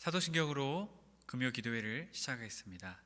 사도신경으로 금요 기도회를 시작하겠습니다.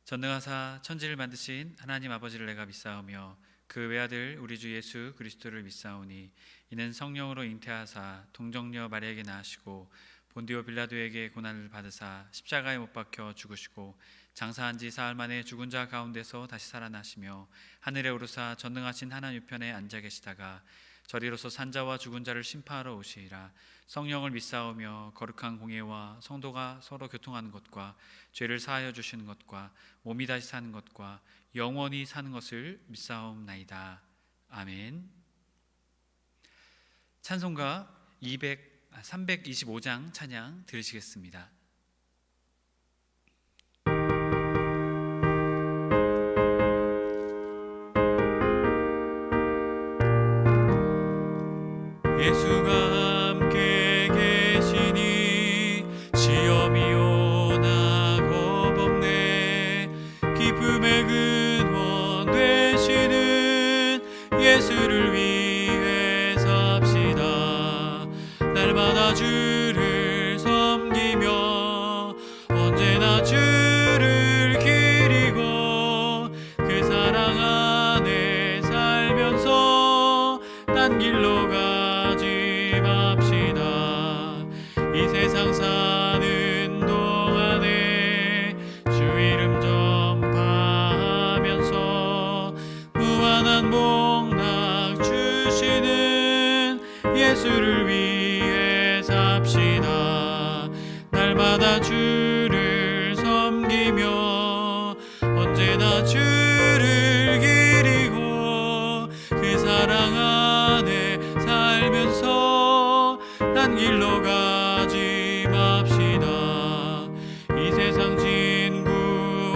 전능하사 천지를 만드신 하나님 아버지를 내가 믿사오며 그 외아들 우리 주 예수 그리스도를 믿사오니 이는 성령으로 잉태하사 동정녀 마리아에게 낳으시고 본디오 빌라도에게 고난을 받으사 십자가에 못 박혀 죽으시고 장사한 지 사흘 만에 죽은 자 가운데서 다시 살아나시며 하늘에 오르사 전능하신 하나님 우편에 앉아 계시다가 저리로서 산자와 죽은 자를 심판하러 오시리라. 성령을 믿사오며 거룩한 공예와 성도가 서로 교통하는 것과 죄를 사하여 주시는 것과 몸이 다시 사는 것과 영원히 사는 것을 믿사옵나이다. 아멘. 찬송가 325장 찬양 들으시겠습니다. 예수가 함께 계시니 시험이 오나 겁없네. 기쁨의 근원 되시는 예수를 위해 삽시다. 날마다 주를 섬기며 언제나 주를 기리고 그 사랑 안에 살면서 딴 길로 가지 맙시다. 이 세상 사는 동안에 주 이름 전파하면서 무한한 복락 주시는 예수를 위해 삽시다. 날마다 주를 섬기며 언제나 주를 기리고 그 사랑 안에 살면서 딴 길로 가지 맙시다. 이 세상 친구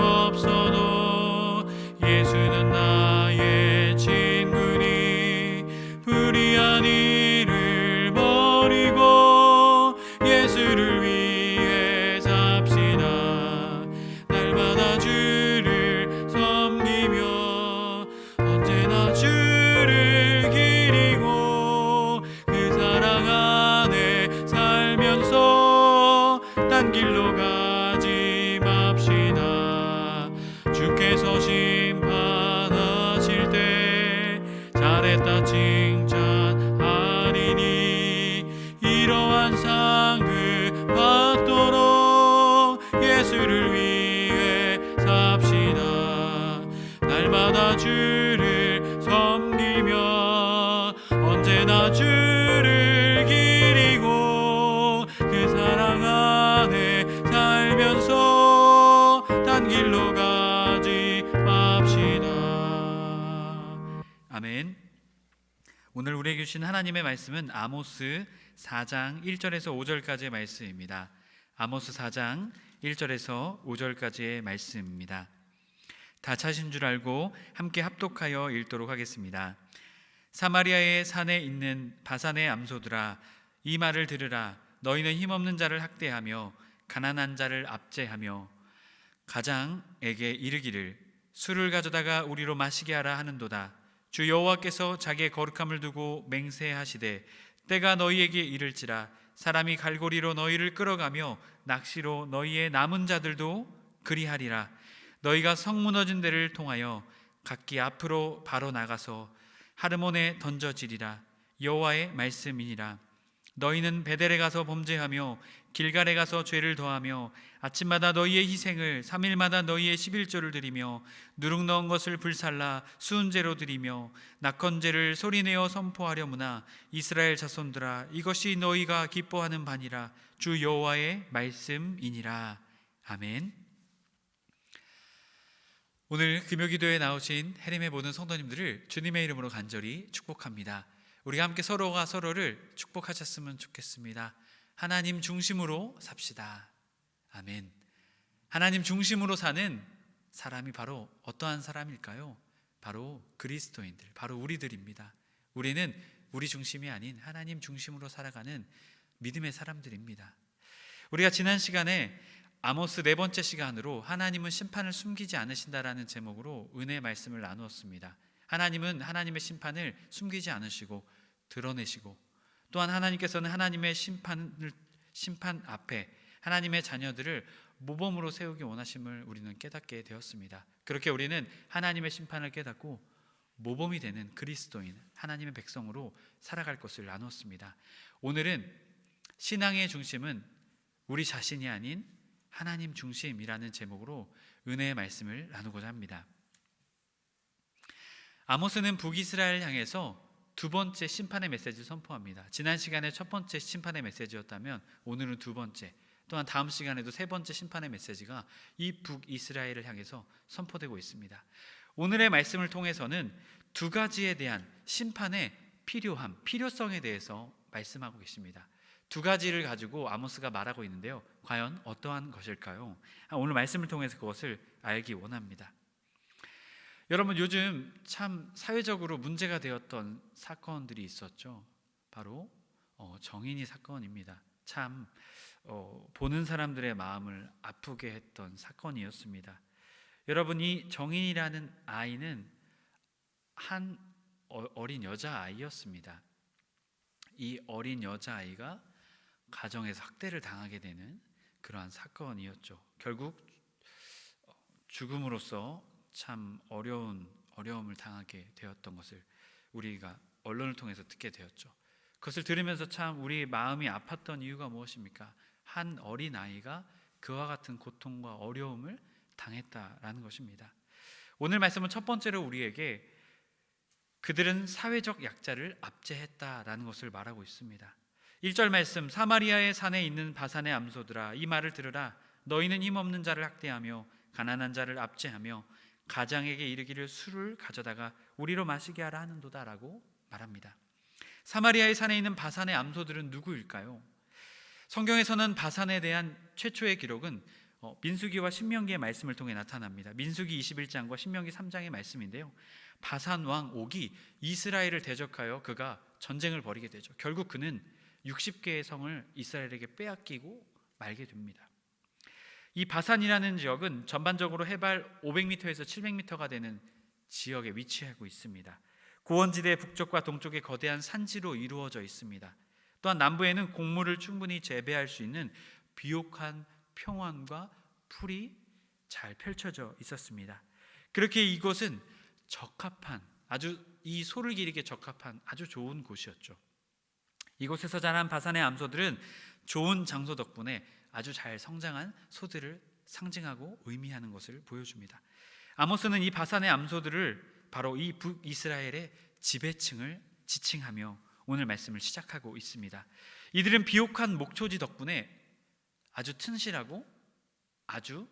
없어도 예수는 나의 친구니 불의한 일을 버리고 예수를 위해 삽시다. 날마다 주를 섬기며 언제나 주를 기리고 그 사랑 안에 살면서 딴 길로 가지 맙시다. 주께서 심판하실 때 잘했다 칭찬하리니 이러한 상급 받도록 예수를 위해 삽시다. 날마다 주를 섬기며 언제나 주를 기리고 그 사랑 안에 살면서 딴 길로 가지 맙시다. 아멘. 오늘 우리에게 주신 하나님의 말씀은 아모스 4장 1절에서 5절까지의 말씀입니다. 아모스 4장 1절에서 5절까지의 말씀입니다. 다 차신 줄 알고 함께 합독하여 읽도록 하겠습니다. 사마리아의 산에 있는 바산의 암소들아, 이 말을 들으라. 너희는 힘없는 자를 학대하며 가난한 자를 압제하며 가장에게 이르기를 술을 가져다가 우리로 마시게 하라 하는도다. 주 여호와께서 자기의 거룩함을 두고 맹세하시되 때가 너희에게 이를지라. 사람이 갈고리로 너희를 끌어가며 낚시로 너희의 남은 자들도 그리하리라. 너희가 성 무너진 데를 통하여 각기 앞으로 바로 나가서 하르몬에 던져지리라. 여호와의 말씀이니라. 너희는 베델에 가서 범죄하며 길갈에 가서 죄를 더하며 아침마다 너희의 희생을 3일마다 너희의 11조를 드리며 누룩 넣은 것을 불살라 수은제로 드리며 낙헌제를 소리내어 선포하려무나 이스라엘 자손들아, 이것이 너희가 기뻐하는 바니라. 주 여호와의 말씀이니라. 아멘. 오늘 금요기도에 나오신 해림의 모든 성도님들을 주님의 이름으로 간절히 축복합니다. 우리가 함께 서로가 서로를 축복하셨으면 좋겠습니다. 하나님 중심으로 삽시다. 아멘. 하나님 중심으로 사는 사람이 바로 어떠한 사람일까요? 바로 그리스도인들, 바로 우리들입니다. 우리는 우리 중심이 아닌 하나님 중심으로 살아가는 믿음의 사람들입니다. 우리가 지난 시간에 아모스 네 번째 시간으로 하나님은 심판을 숨기지 않으신다라는 제목으로 은혜의 말씀을 나누었습니다. 하나님은 하나님의 심판을 숨기지 않으시고 드러내시고, 또한 하나님께서는 하나님의 심판 앞에 하나님의 자녀들을 모범으로 세우기 원하심을 우리는 깨닫게 되었습니다. 그렇게 우리는 하나님의 심판을 깨닫고 모범이 되는 그리스도인, 하나님의 백성으로 살아갈 것을 나눴습니다. 오늘은 신앙의 중심은 우리 자신이 아닌 하나님 중심이라는 제목으로 은혜의 말씀을 나누고자 합니다. 아모스는 북이스라엘 향해서 두 번째 심판의 메시지를 선포합니다. 지난 시간에 첫 번째 심판의 메시지였다면 오늘은 두 번째, 또한 다음 시간에도 세 번째 심판의 메시지가 이 북이스라엘을 향해서 선포되고 있습니다. 오늘의 말씀을 통해서는 두 가지에 대한 심판의 필요성에 대해서 말씀하고 계십니다. 두 가지를 가지고 아모스가 말하고 있는데요, 과연 어떠한 것일까요? 오늘 말씀을 통해서 그것을 알기 원합니다. 여러분, 요즘 참 사회적으로 문제가 되었던 사건들이 있었죠. 바로 정인이 사건입니다. 참 보는 사람들의 마음을 아프게 했던 사건이었습니다. 여러분, 이 정인이라는 아이는 한 어린 여자아이였습니다. 이 어린 여자아이가 가정에서 학대를 당하게 되는 그러한 사건이었죠. 결국 죽음으로써 참 어려움을 당하게 되었던 것을 우리가 언론을 통해서 듣게 되었죠. 그것을 들으면서 참 우리 마음이 아팠던 이유가 무엇입니까? 한 어린아이가 그와 같은 고통과 어려움을 당했다라는 것입니다. 오늘 말씀은 첫 번째로 우리에게 그들은 사회적 약자를 압제했다라는 것을 말하고 있습니다. 1절 말씀, 사마리아의 산에 있는 바산의 암소들아, 이 말을 들으라. 너희는 힘없는 자를 학대하며 가난한 자를 압제하며 가장에게 이르기를 술을 가져다가 우리로 마시게 하라 하는도다 라고 말합니다. 사마리아의 산에 있는 바산의 암소들은 누구일까요? 성경에서는 바산에 대한 최초의 기록은 민수기와 신명기의 말씀을 통해 나타납니다. 민수기 21장과 신명기 3장의 말씀인데요, 바산 왕 옥이 이스라엘을 대적하여 그가 전쟁을 벌이게 되죠. 결국 그는 60개의 성을 이스라엘에게 빼앗기고 말게 됩니다. 이 바산이라는 지역은 전반적으로 해발 500m에서 700m가 되는 지역에 위치하고 있습니다. 고원지대 북쪽과 동쪽에 거대한 산지로 이루어져 있습니다. 또한 남부에는 곡물을 충분히 재배할 수 있는 비옥한 평원과 풀이 잘 펼쳐져 있었습니다. 그렇게 이곳은 적합한, 아주 이 소를 기르기에 적합한 아주 좋은 곳이었죠. 이곳에서 자란 바산의 암소들은 좋은 장소 덕분에 아주 잘 성장한 소들을 상징하고 의미하는 것을 보여줍니다. 아모스는 이 바산의 암소들을 바로 이 북이스라엘의 지배층을 지칭하며 오늘 말씀을 시작하고 있습니다. 이들은 비옥한 목초지 덕분에 아주 튼실하고 아주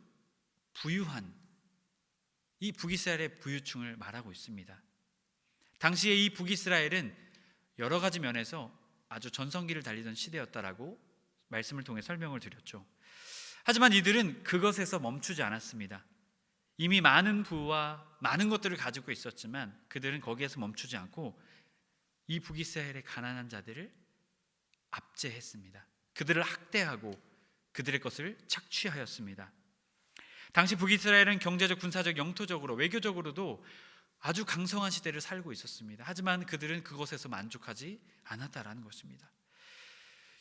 부유한 이 북이스라엘의 부유층을 말하고 있습니다. 당시에 이 북이스라엘은 여러 가지 면에서 아주 전성기를 달리던 시대였다라고 말씀을 통해 설명을 드렸죠. 하지만 이들은 그것에서 멈추지 않았습니다. 이미 많은 부와 많은 것들을 가지고 있었지만 그들은 거기에서 멈추지 않고 이 북이스라엘의 가난한 자들을 압제했습니다. 그들을 학대하고 그들의 것을 착취하였습니다. 당시 북이스라엘은 경제적, 군사적, 영토적으로, 외교적으로도 아주 강성한 시대를 살고 있었습니다. 하지만 그들은 그것에서 만족하지 않았다라는 것입니다.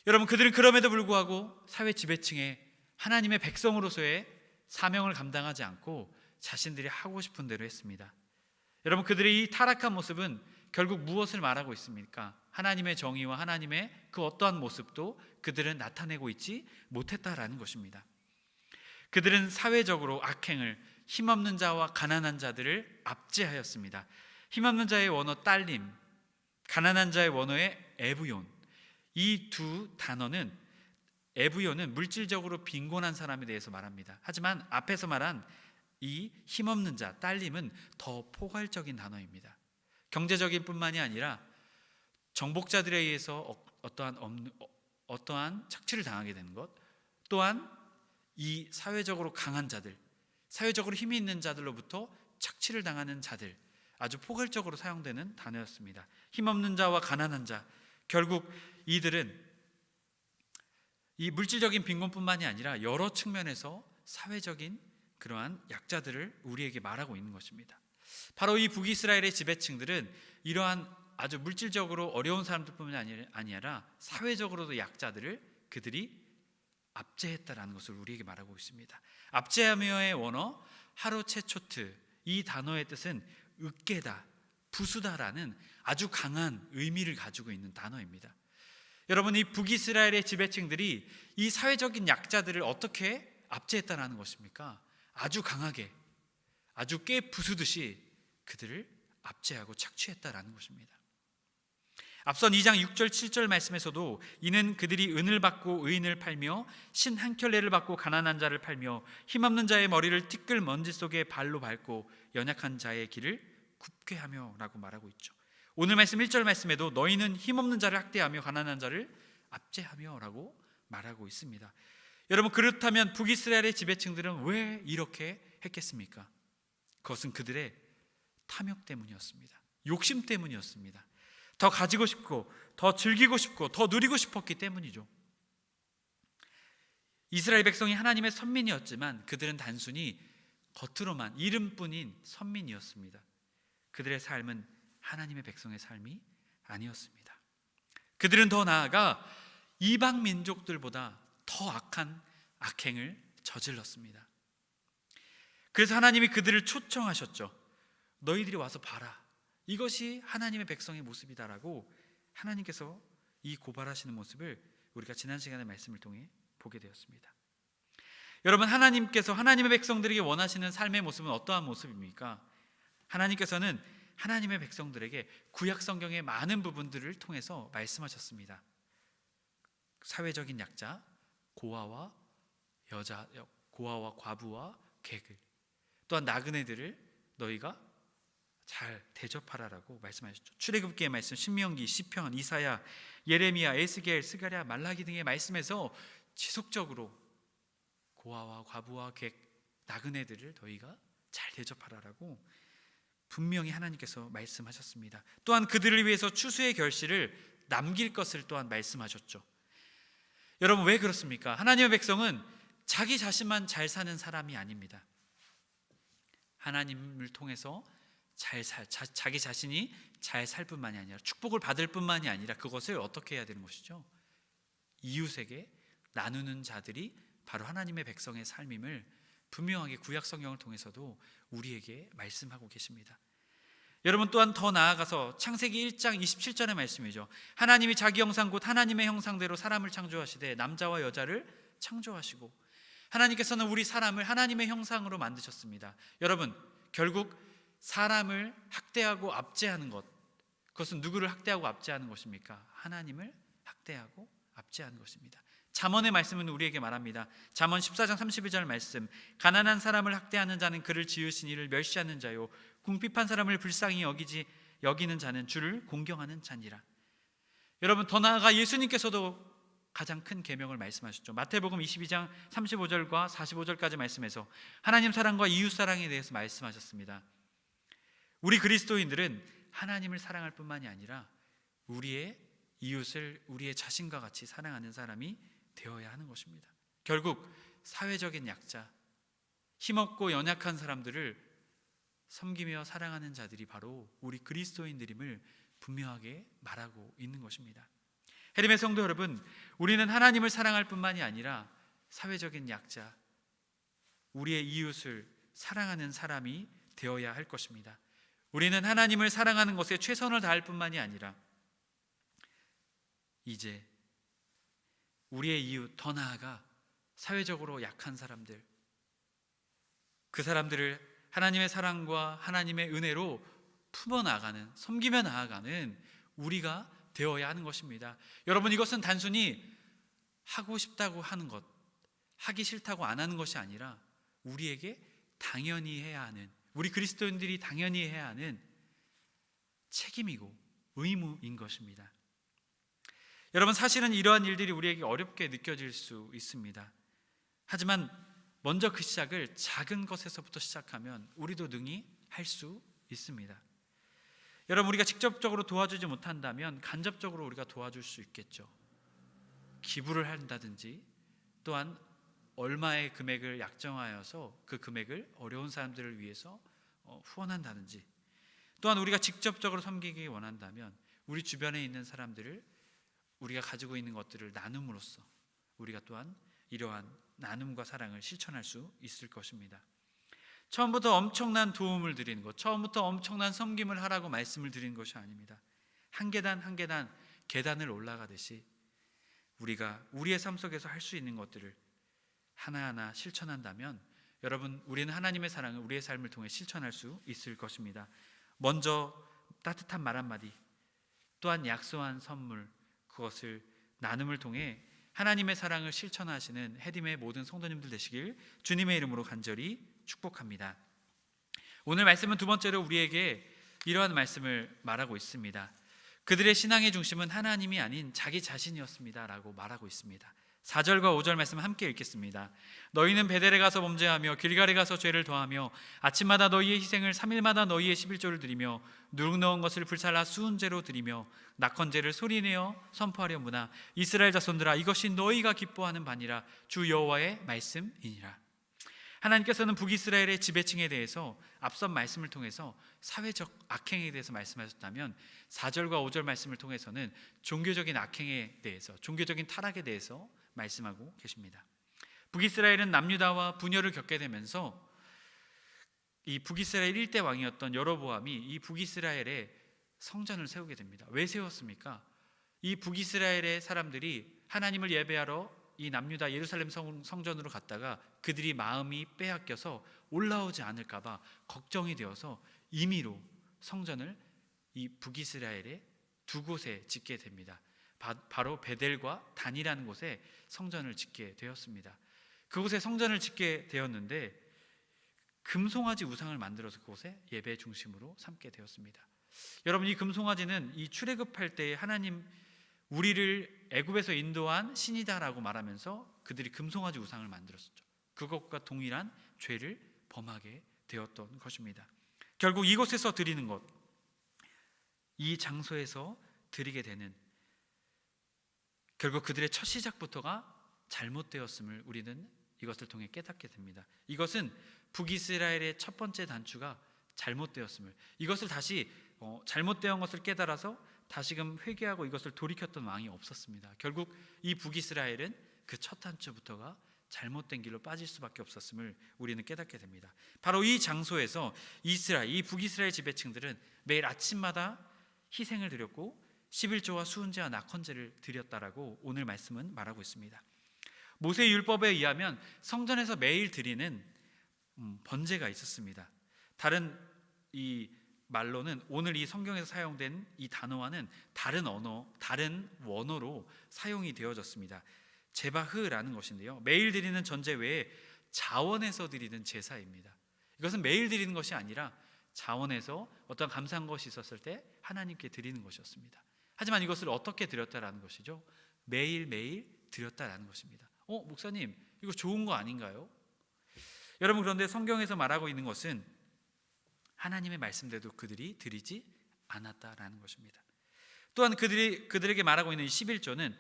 여러분, 그들은 그럼에도 불구하고 사회 지배층의 하나님의 백성으로서의 사명을 감당하지 않고 자신들이 하고 싶은 대로 했습니다. 여러분, 그들의 이 타락한 모습은 결국 무엇을 말하고 있습니까? 하나님의 정의와 하나님의 그 어떠한 모습도 그들은 나타내고 있지 못했다라는 것입니다. 그들은 사회적으로 악행을, 힘없는 자와 가난한 자들을 압제하였습니다. 힘없는 자의 원어 딸림, 가난한 자의 원어의 에브용, 이 두 단어는, 에브용은 물질적으로 빈곤한 사람에 대해서 말합니다. 하지만 앞에서 말한 이 힘없는 자, 딸림은 더 포괄적인 단어입니다. 경제적인 뿐만이 아니라 정복자들에 의해서 어떠한 착취를 당하게 되는 것, 또한 이 사회적으로 강한 자들, 사회적으로 힘이 있는 자들로부터 착취를 당하는 자들, 아주 포괄적으로 사용되는 단어였습니다. 힘없는 자와 가난한 자, 결국 이들은 이 물질적인 빈곤뿐만이 아니라 여러 측면에서 사회적인 그러한 약자들을 우리에게 말하고 있는 것입니다. 바로 이 북이스라엘의 지배층들은 이러한 아주 물질적으로 어려운 사람들뿐만이 아니라 사회적으로도 약자들을 그들이 압제했다라는 것을 우리에게 말하고 있습니다. 압제하며의 원어 하로체초트, 이 단어의 뜻은 으깨다, 부수다라는 아주 강한 의미를 가지고 있는 단어입니다. 여러분, 이 북이스라엘의 지배층들이 이 사회적인 약자들을 어떻게 압제했다라는 것입니까? 아주 강하게, 아주 깨 부수듯이 그들을 압제하고 착취했다라는 것입니다. 앞선 2장 6절 7절 말씀에서도 이는 그들이 은을 받고 의인을 팔며 신 한 켤레를 받고 가난한 자를 팔며 힘없는 자의 머리를 티끌 먼지 속에 발로 밟고 연약한 자의 길을 굽게 하며 라고 말하고 있죠. 오늘 말씀 1절 말씀에도 너희는 힘없는 자를 학대하며 가난한 자를 압제하며 라고 말하고 있습니다. 여러분, 그렇다면 북이스라엘의 지배층들은 왜 이렇게 했겠습니까? 그것은 그들의 탐욕 때문이었습니다. 욕심 때문이었습니다. 더 가지고 싶고 더 즐기고 싶고 더 누리고 싶었기 때문이죠. 이스라엘 백성이 하나님의 선민이었지만 그들은 단순히 겉으로만 이름뿐인 선민이었습니다. 그들의 삶은 하나님의 백성의 삶이 아니었습니다. 그들은 더 나아가 이방 민족들보다 더 악한 악행을 저질렀습니다. 그래서 하나님이 그들을 초청하셨죠. 너희들이 와서 봐라. 이것이 하나님의 백성의 모습이다라고 하나님께서 이 고발하시는 모습을 우리가 지난 시간의 말씀을 통해 보게 되었습니다. 여러분, 하나님께서 하나님의 백성들에게 원하시는 삶의 모습은 어떠한 모습입니까? 하나님께서는 하나님의 백성들에게 구약 성경의 많은 부분들을 통해서 말씀하셨습니다. 사회적인 약자, 고아와 여자, 고아와 과부와 객을, 또한 나그네들을 너희가 잘 대접하라라고 말씀하셨죠. 출애굽기의 말씀, 신명기, 시편, 이사야, 예레미야, 에스겔, 스가랴, 말라기 등의 말씀에서 지속적으로 고아와 과부와 객, 나그네들을 너희가 잘 대접하라라고 분명히 하나님께서 말씀하셨습니다. 또한 그들을 위해서 추수의 결실을 남길 것을 또한 말씀하셨죠. 여러분, 왜 그렇습니까? 하나님의 백성은 자기 자신만 잘 사는 사람이 아닙니다. 하나님을 통해서 자기 자신이 잘 살 뿐만이 아니라 축복을 받을 뿐만이 아니라 그것을 어떻게 해야 되는 것이죠? 이웃에게 나누는 자들이 바로 하나님의 백성의 삶임을 분명하게 구약 성경을 통해서도 우리에게 말씀하고 계십니다. 여러분, 또한 더 나아가서 창세기 1장 27절의 말씀이죠. 하나님이 자기 형상 곧 하나님의 형상대로 사람을 창조하시되 남자와 여자를 창조하시고, 하나님께서는 우리 사람을 하나님의 형상으로 만드셨습니다. 여러분, 결국 사람을 학대하고 압제하는 것, 그것은 누구를 학대하고 압제하는 것입니까? 하나님을 학대하고 압제하는 것입니다. 잠언의 말씀은 우리에게 말합니다. 잠언 14장 32절 말씀, 가난한 사람을 학대하는 자는 그를 지으신 이를 멸시하는 자요, 궁핍한 사람을 불쌍히 여기는 자는 주를 공경하는 자니라. 여러분, 더 나아가 예수님께서도 가장 큰 계명을 말씀하셨죠. 마태복음 22장 35절과 45절까지 말씀해서 하나님 사랑과 이웃 사랑에 대해서 말씀하셨습니다. 우리 그리스도인들은 하나님을 사랑할 뿐만이 아니라 우리의 이웃을 우리의 자신과 같이 사랑하는 사람이 되어야 하는 것입니다. 결국 사회적인 약자, 힘없고 연약한 사람들을 섬기며 사랑하는 자들이 바로 우리 그리스도인들임을 분명하게 말하고 있는 것입니다. 해림의 성도 여러분, 우리는 하나님을 사랑할 뿐만이 아니라 사회적인 약자, 우리의 이웃을 사랑하는 사람이 되어야 할 것입니다. 우리는 하나님을 사랑하는 것에 최선을 다할 뿐만이 아니라 이제 우리의 이웃, 더 나아가 사회적으로 약한 사람들, 그 사람들을 하나님의 사랑과 하나님의 은혜로 품어나가는, 섬기며 나아가는 우리가 되어야 하는 것입니다. 여러분, 이것은 단순히 하고 싶다고 하는 것, 하기 싫다고 안 하는 것이 아니라 우리에게 당연히 해야 하는, 우리 그리스도인들이 당연히 해야 하는 책임이고 의무인 것입니다. 여러분, 사실은 이러한 일들이 우리에게 어렵게 느껴질 수 있습니다. 하지만 먼저 그 시작을 작은 것에서부터 시작하면 우리도 능히 할 수 있습니다. 여러분, 우리가 직접적으로 도와주지 못한다면 간접적으로 우리가 도와줄 수 있겠죠. 기부를 한다든지, 또한 얼마의 금액을 약정하여서 그 금액을 어려운 사람들을 위해서 후원한다든지, 또한 우리가 직접적으로 섬기기 원한다면 우리 주변에 있는 사람들을, 우리가 가지고 있는 것들을 나눔으로써 우리가 또한 이러한 나눔과 사랑을 실천할 수 있을 것입니다. 처음부터 엄청난 도움을 드리는 것, 처음부터 엄청난 섬김을 하라고 말씀을 드리는 것이 아닙니다. 한 계단 한 계단 계단을 올라가듯이 우리가 우리의 삶 속에서 할 수 있는 것들을 하나하나 실천한다면 여러분, 우리는 하나님의 사랑을 우리의 삶을 통해 실천할 수 있을 것입니다. 먼저 따뜻한 말 한마디, 또한 약소한 선물, 그것을 나눔을 통해 하나님의 사랑을 실천하시는 해림의 모든 성도님들 되시길 주님의 이름으로 간절히 축복합니다. 오늘 말씀은 두 번째로 우리에게 이러한 말씀을 말하고 있습니다. 그들의 신앙의 중심은 하나님이 아닌 자기 자신이었습니다 라고 말하고 있습니다. 4절과 5절 말씀 함께 읽겠습니다. 너희는 베델에 가서 범죄하며 길갈에 가서 죄를 더하며 아침마다 너희의 희생을 3일마다 너희의 11조를 드리며 누룩 넣은 것을 불살라 수은제로 드리며 낙헌제를 소리내어 선포하려무나 이스라엘 자손들아, 이것이 너희가 기뻐하는 바니라. 주 여호와의 말씀이니라. 하나님께서는 북이스라엘의 지배층에 대해서 앞선 말씀을 통해서 사회적 악행에 대해서 말씀하셨다면 4절과 5절 말씀을 통해서는 종교적인 악행에 대해서, 종교적인 타락에 대해서 말씀하고 계십니다. 북이스라엘은 남유다와 분열을 겪게 되면서 이 북이스라엘 일대 왕이었던 여로보암이 이 북이스라엘에 성전을 세우게 됩니다. 왜 세웠습니까? 이 북이스라엘의 사람들이 하나님을 예배하러 이 남유다 예루살렘 성전으로 갔다가 그들이 마음이 빼앗겨서 올라오지 않을까 봐 걱정이 되어서 임의로 성전을 이 북이스라엘의 두 곳에 짓게 됩니다. 바로 베델과 단이라는 곳에 성전을 짓게 되었습니다. 그곳에 성전을 짓게 되었는데 금송아지 우상을 만들어서 그곳에 예배 중심으로 삼게 되었습니다. 여러분, 이 금송아지는 이 출애굽할 때 하나님 우리를 애굽에서 인도한 신이다라고 말하면서 그들이 금송아지 우상을 만들었었죠. 그것과 동일한 죄를 범하게 되었던 것입니다. 결국 이곳에서 드리는 것, 이 장소에서 드리게 되는, 결국 그들의 첫 시작부터가 잘못되었음을 우리는 이것을 통해 깨닫게 됩니다. 이것은 북이스라엘의 첫 번째 단추가 잘못되었음을, 이것을 다시 잘못되었던 것을 깨달아서 다시금 회개하고 이것을 돌이켰던 왕이 없었습니다. 결국 이 북이스라엘은 그 첫 단추부터가 잘못된 길로 빠질 수밖에 없었음을 우리는 깨닫게 됩니다. 바로 이 장소에서 이 북이스라엘 지배층들은 매일 아침마다 희생을 드렸고 11조와 수은제와 낙헌제를 드렸다라고 오늘 말씀은 말하고 있습니다. 모세 율법에 의하면 성전에서 매일 드리는 번제가 있었습니다. 다른 이 말로는 오늘 이 성경에서 사용된 이 단어와는 다른 원어로 사용이 되어졌습니다. 제바흐라는 것인데요, 매일 드리는 전제 외에 자원에서 드리는 제사입니다. 이것은 매일 드리는 것이 아니라 자원에서 어떤 감사한 것이 있었을 때 하나님께 드리는 것이었습니다. 하지만 이것을 어떻게 드렸다라는 것이죠? 매일매일 드렸다라는 것입니다. 목사님, 이거 좋은 거 아닌가요? 여러분, 그런데 성경에서 말하고 있는 것은 하나님의 말씀대로 그들이 드리지 않았다라는 것입니다. 또한 그들에게 말하고 있는 이 11조는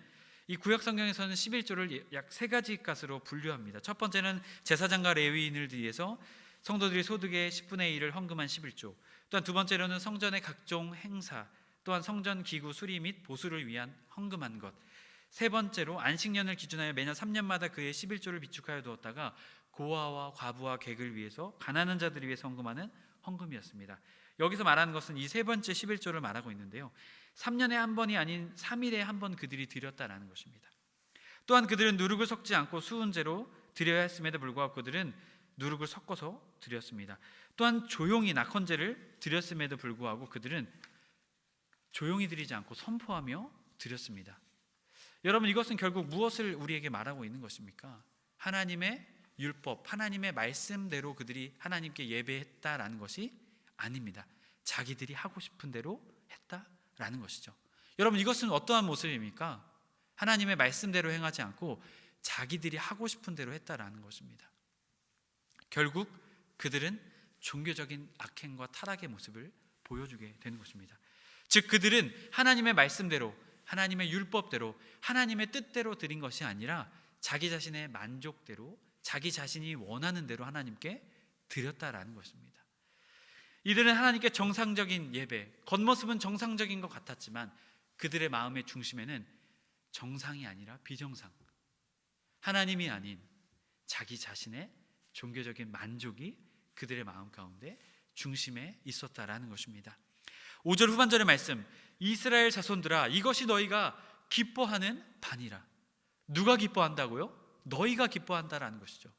이 구약 성경에서는 11조를 약 세 가지 값으로 분류합니다. 첫 번째는 제사장과 레위인을 위해서 성도들의 소득의 10분의 1을 헌금한 11조, 또한 두 번째로는 성전의 각종 행사, 또한 성전 기구 수리 및 보수를 위한 헌금한 것, 세 번째로 안식년을 기준하여 매년 3년마다 그의 11조를 비축하여 두었다가 고아와 과부와 객을 위해서 가난한 자들을 위해서 헌금하는 헌금이었습니다. 여기서 말하는 것은 이 세 번째 11조를 말하고 있는데요, 3년에 한 번이 아닌 3일에 한 번 그들이 드렸다라는 것입니다. 또한 그들은 누룩을 섞지 않고 수은제로 드려야 했음에도 불구하고 그들은 누룩을 섞어서 드렸습니다. 또한 조용히 낙헌제를 드렸음에도 불구하고 그들은 조용히 드리지 않고 선포하며 드렸습니다. 여러분, 이것은 결국 무엇을 우리에게 말하고 있는 것입니까? 하나님의 율법, 하나님의 말씀대로 그들이 하나님께 예배했다라는 것이 아닙니다. 자기들이 하고 싶은 대로 했다라는 것이죠. 여러분, 이것은 어떠한 모습입니까? 하나님의 말씀대로 행하지 않고 자기들이 하고 싶은 대로 했다라는 것입니다. 결국 그들은 종교적인 악행과 타락의 모습을 보여주게 되는 것입니다. 즉, 그들은 하나님의 말씀대로, 하나님의 율법대로, 하나님의 뜻대로 드린 것이 아니라 자기 자신의 만족대로, 자기 자신이 원하는 대로 하나님께 드렸다라는 것입니다. 이들은 하나님께 정상적인 예배, 겉모습은 정상적인 것 같았지만 그들의 마음의 중심에는 정상이 아니라 비정상, 하나님이 아닌 자기 자신의 종교적인 만족이 그들의 마음 가운데 중심에 있었다라는 것입니다. 5절 후반절의 말씀, 이스라엘 자손들아 이것이 너희가 기뻐하는 반이라. 누가 기뻐한다고요? 너희가 기뻐한다라는 것이죠.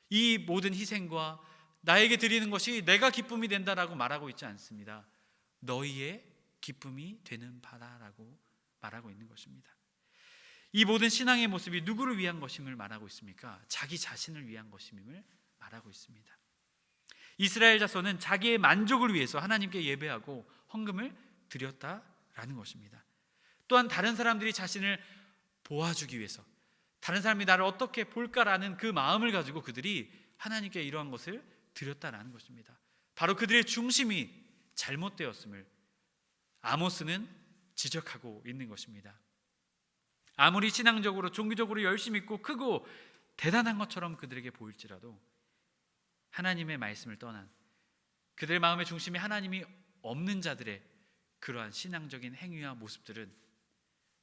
이 모든 희생과 나에게 드리는 것이 내가 기쁨이 된다라고 말하고 있지 않습니다. 너희의 기쁨이 되는 바다라고 말하고 있는 것입니다. 이 모든 신앙의 모습이 누구를 위한 것임을 말하고 있습니까? 자기 자신을 위한 것임을 말하고 있습니다. 이스라엘 자손은 자기의 만족을 위해서 하나님께 예배하고 헌금을 드렸다라는 것입니다. 또한 다른 사람들이 자신을 보아주기 위해서, 다른 사람이 나를 어떻게 볼까라는 그 마음을 가지고 그들이 하나님께 이러한 것을 드렸다라는 것입니다. 바로 그들의 중심이 잘못되었음을 아모스는 지적하고 있는 것입니다. 아무리 신앙적으로 종교적으로 열심히 있고 크고 대단한 것처럼 그들에게 보일지라도 하나님의 말씀을 떠난 그들의 마음의 중심이 하나님이 없는 자들의 그러한 신앙적인 행위와 모습들은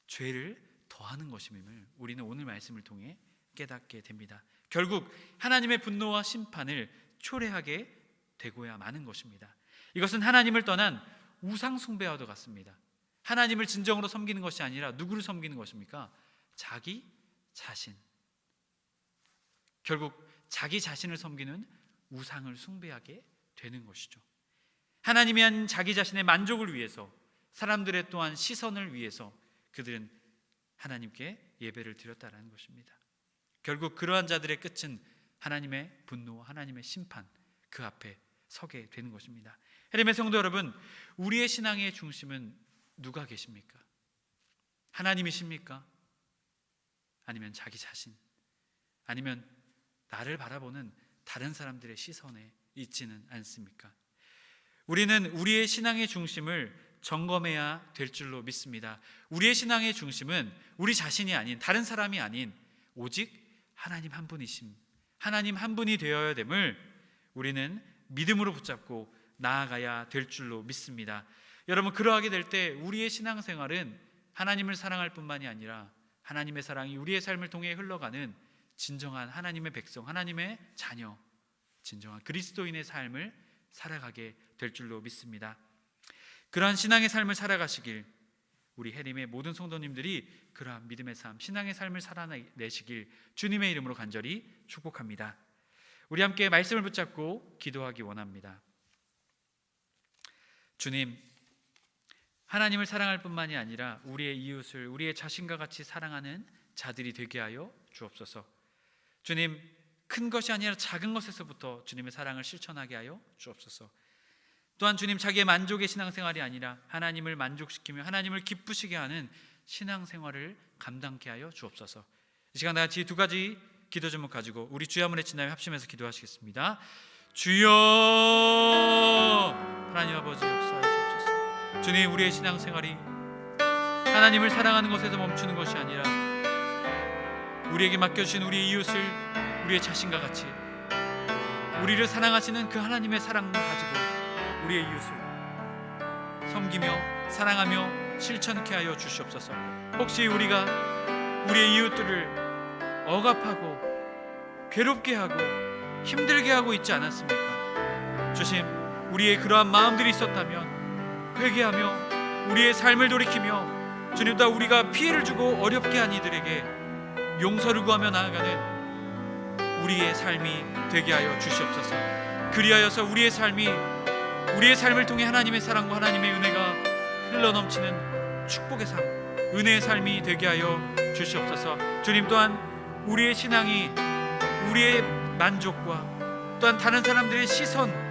죄를 더하는 것임을 우리는 오늘 말씀을 통해 깨닫게 됩니다. 결국 하나님의 분노와 심판을 초래하게 되고야 마는 것입니다. 이것은 하나님을 떠난 우상 숭배와도 같습니다. 하나님을 진정으로 섬기는 것이 아니라 누구를 섬기는 것입니까? 자기 자신. 결국 자기 자신을 섬기는 우상을 숭배하게 되는 것이죠. 하나님이 한 자기 자신의 만족을 위해서, 사람들의 또한 시선을 위해서 그들은 하나님께 예배를 드렸다라는 것입니다. 결국 그러한 자들의 끝은 하나님의 분노와 하나님의 심판, 그 앞에 서게 되는 것입니다. 하나님의 성도 여러분, 우리의 신앙의 중심은 누가 계십니까? 하나님이십니까? 아니면 자기 자신? 아니면 나를 바라보는 다른 사람들의 시선에 있지는 않습니까? 우리는 우리의 신앙의 중심을 점검해야 될 줄로 믿습니다. 우리의 신앙의 중심은 우리 자신이 아닌, 다른 사람이 아닌 오직 하나님 한 분이심, 하나님 한 분이 되어야 됨을 우리는 믿음으로 붙잡고 나아가야 될 줄로 믿습니다. 여러분, 그러하게 될 때 우리의 신앙생활은 하나님을 사랑할 뿐만이 아니라 하나님의 사랑이 우리의 삶을 통해 흘러가는 진정한 하나님의 백성, 하나님의 자녀, 진정한 그리스도인의 삶을 살아가게 될 줄로 믿습니다. 그러한 신앙의 삶을 살아가시길, 우리 해림의 모든 성도님들이 그러한 믿음의 삶, 신앙의 삶을 살아내시길 주님의 이름으로 간절히 축복합니다. 우리 함께 말씀을 붙잡고 기도하기 원합니다. 주님, 하나님을 사랑할 뿐만이 아니라 우리의 이웃을 우리의 자신과 같이 사랑하는 자들이 되게 하여 주옵소서. 주님, 큰 것이 아니라 작은 것에서부터 주님의 사랑을 실천하게 하여 주옵소서. 또한 주님, 자기의 만족의 신앙생활이 아니라 하나님을 만족시키며 하나님을 기쁘시게 하는 신앙생활을 감당케 하여 주옵소서. 이 시간 다 같이 두 가지 기도 제목 가지고 우리 주여 한번 외치나요? 합심해서 기도하시겠습니다. 주여, 하나님 아버지 역사해 주옵소서. 주님, 우리의 신앙생활이 하나님을 사랑하는 것에서 멈추는 것이 아니라 우리에게 맡겨주신 우리의 이웃을 우리의 자신과 같이 우리를 사랑하시는 그 하나님의 사랑을 가지고 우리의 이웃을 섬기며 사랑하며 실천케 하여 주시옵소서. 혹시 우리가 우리의 이웃들을 억압하고 괴롭게 하고 힘들게 하고 있지 않았습니까? 주님, 우리의 그러한 마음들이 있었다면 회개하며 우리의 삶을 돌이키며 주님, 다 우리가 피해를 주고 어렵게 한 이들에게 용서를 구하며 나아가는 우리의 삶이 되게 하여 주시옵소서. 그리하여서 우리의 삶을 통해 하나님의 사랑과 하나님의 은혜가 흘러넘치는 축복의 삶, 은혜의 삶이 되게 하여 주시옵소서. 주님, 또한 우리의 신앙이 우리의 만족과 또한 다른 사람들의 시선,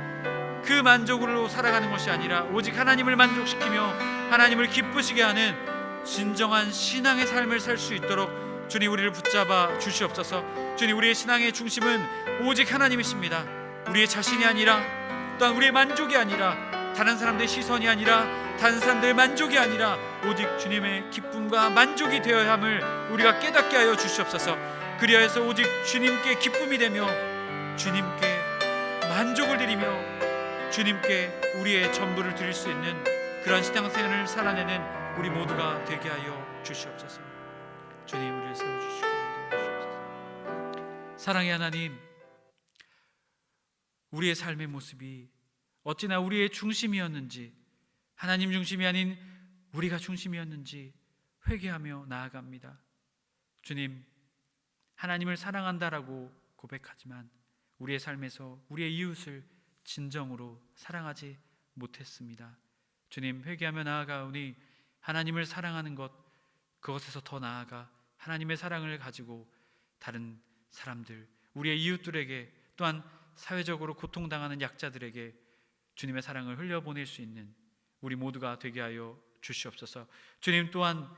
그 만족으로 살아가는 것이 아니라 오직 하나님을 만족시키며 하나님을 기쁘시게 하는 진정한 신앙의 삶을 살 수 있도록 주님, 우리를 붙잡아 주시옵소서. 주님, 우리의 신앙의 중심은 오직 하나님이십니다. 우리의 자신이 아니라 또한 우리의 만족이 아니라 다른 사람들의 시선이 아니라 다른 사람들의 만족이 아니라 오직 주님의 기쁨과 만족이 되어야 함을 우리가 깨닫게 하여 주시옵소서. 그리하여서 오직 주님께 기쁨이 되며 주님께 만족을 드리며 주님께 우리의 전부를 드릴 수 있는 그런 신앙생활을 살아내는 우리 모두가 되게 하여 주시옵소서. 주님, 우리를 세워주시고 인도하시옵소서. 사랑의 하나님, 우리의 삶의 모습이 어찌나 우리의 중심이었는지, 하나님 중심이 아닌 우리가 중심이었는지 회개하며 나아갑니다. 주님, 하나님을 사랑한다라고 고백하지만 우리의 삶에서 우리의 이웃을 진정으로 사랑하지 못했습니다. 주님, 회개하며 나아가오니 하나님을 사랑하는 것, 그것에서 더 나아가 하나님의 사랑을 가지고 다른 사람들, 우리의 이웃들에게, 또한 사회적으로 고통당하는 약자들에게 주님의 사랑을 흘려보낼 수 있는 우리 모두가 되게 하여 주시옵소서. 주님, 또한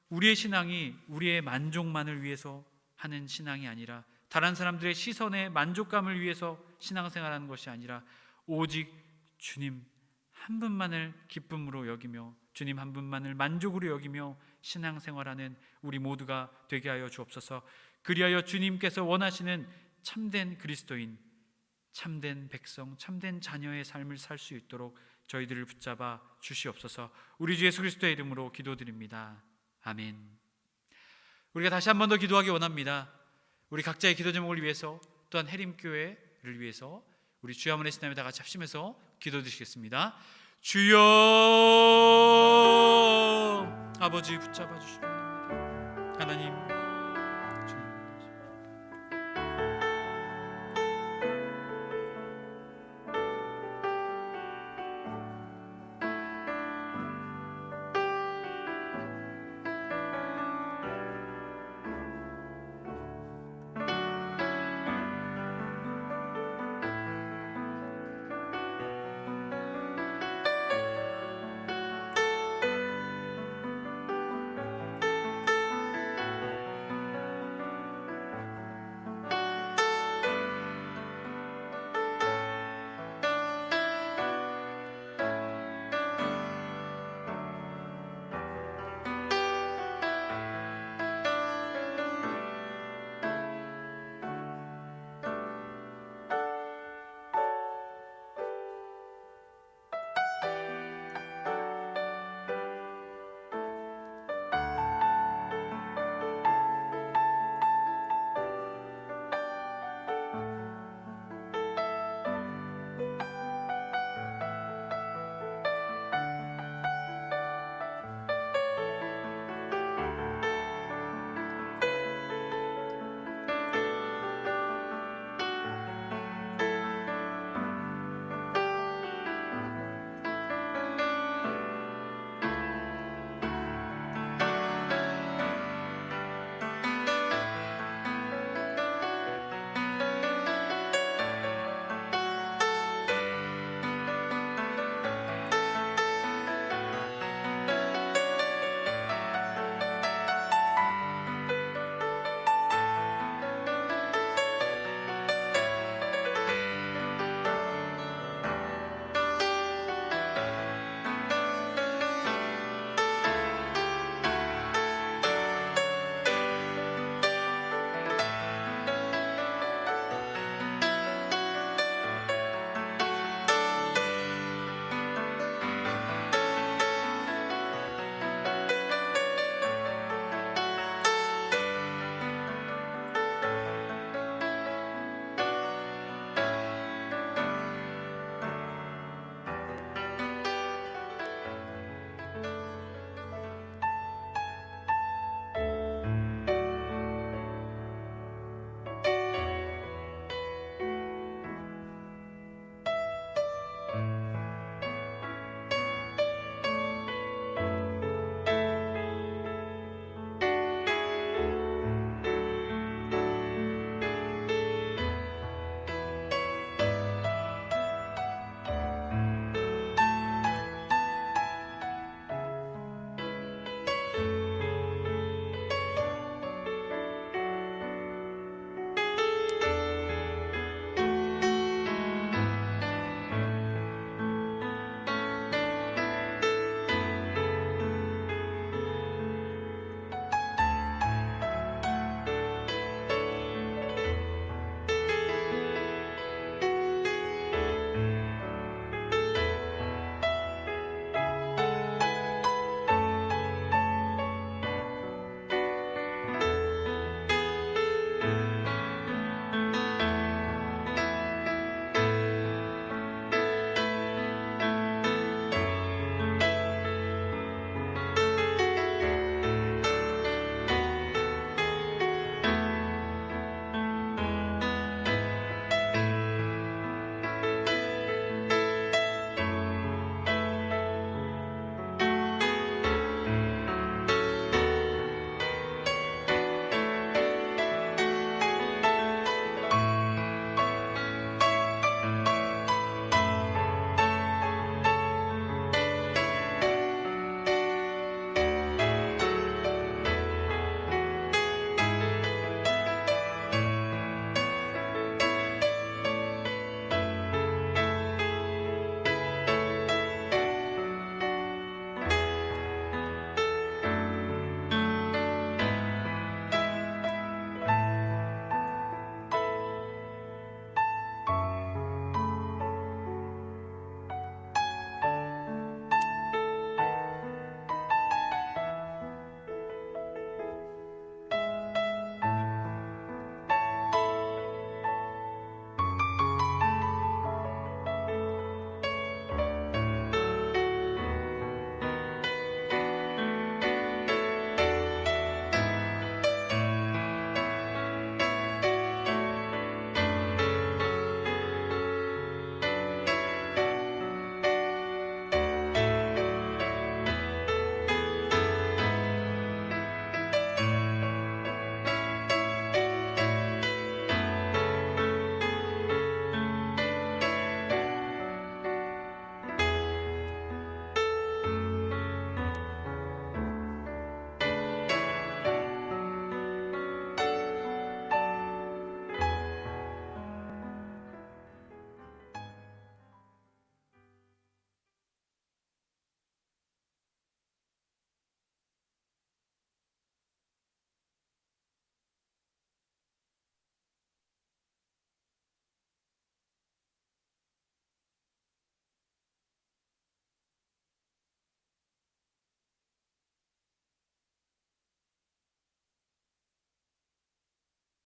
우리의 신앙이 우리의 만족만을 위해서 하는 신앙이 아니라, 다른 사람들의 시선의 만족감을 위해서 신앙생활하는 것이 아니라 오직 주님 한 분만을 기쁨으로 여기며 주님 한 분만을 만족으로 여기며 신앙생활하는 우리 모두가 되게 하여 주옵소서. 그리하여 주님께서 원하시는 참된 그리스도인, 참된 백성, 참된 자녀의 삶을 살 수 있도록 저희들을 붙잡아 주시옵소서. 우리 주 예수 그리스도의 이름으로 기도드립니다. 아멘. 우리가 다시 한 번 더 기도하기 원합니다. 우리 각자의 기도 제목을 위해서, 또한 해림교회를 위해서 우리 주여 한번 외친 다음에 다 같이 합심해서 기도드리겠습니다. 주여, 아버지 붙잡아 주시옵소서. 하나님,